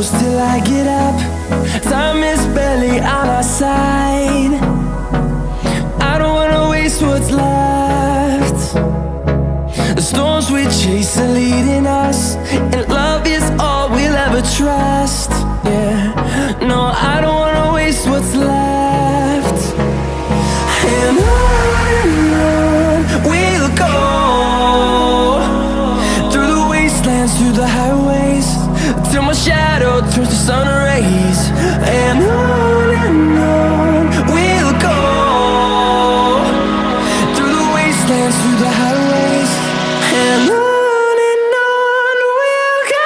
close till I get up. Time is barely on our side. I don't wanna waste what's left. The storms we chase are leading us, and love is all we'll ever trust. Yeah, no, I don't wanna waste what's left. And on we'll go, through the wastelands, through the highways, till my shadow turns to sun rays. And on we'll go, through the wastelands, through the highways, and on we'll go.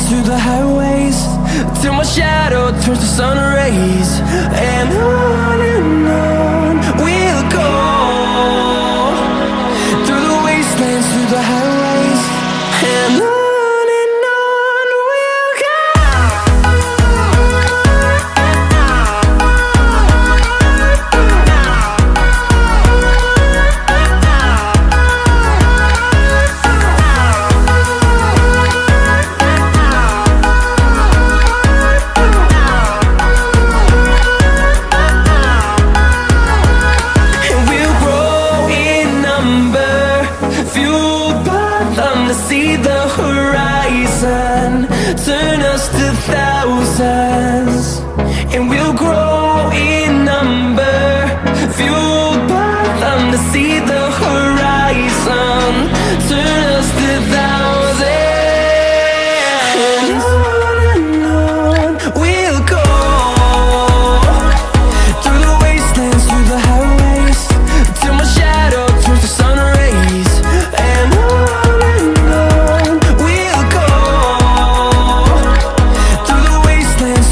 Through the highways, till my shadow turns to sun rays. And on we'll go, through the wastelands, through the highways, and on we'll go. See the horizon turn us to thousands, and we'll grow in number, fueled by them. To see the horizon turn us to thousands, and on we'll go, through the wastelands, through the highways, till my shadow turns to sun rays. And we'll go, through the wastelands,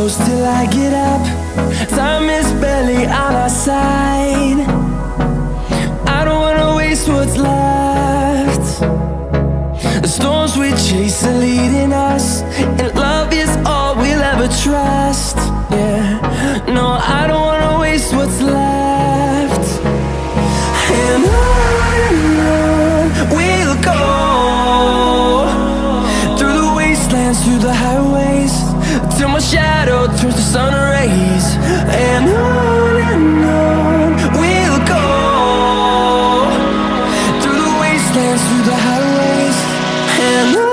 close till I get up. Time is barely on our side. I don't wanna waste what's left. The storms we chase are leading us, and love is all we'll ever trust. Yeah, no, I don't wanna waste what's left. And on we'll go, through the wastelands, through the highways, till my shadow turns to sun rays. And on we'll go, through the wastelands, through the highways, and on.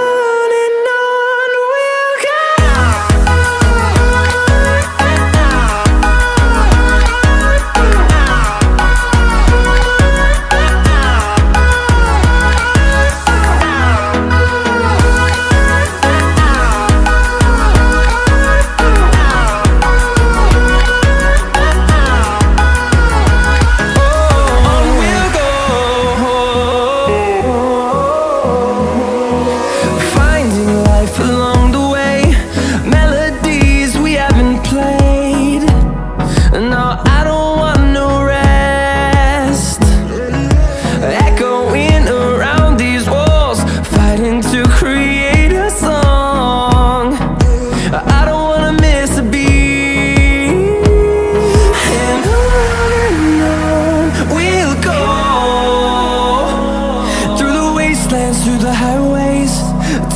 Through the highways,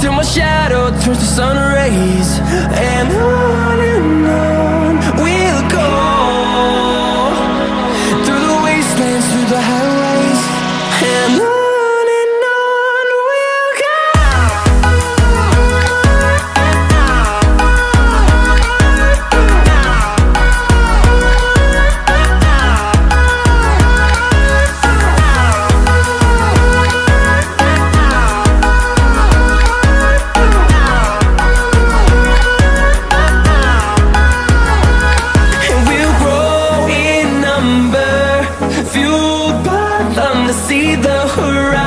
till my shadow turns to sun rays. And on we'll go, through the wastelands, through the highways, and on. Fueled by them to see the horizon.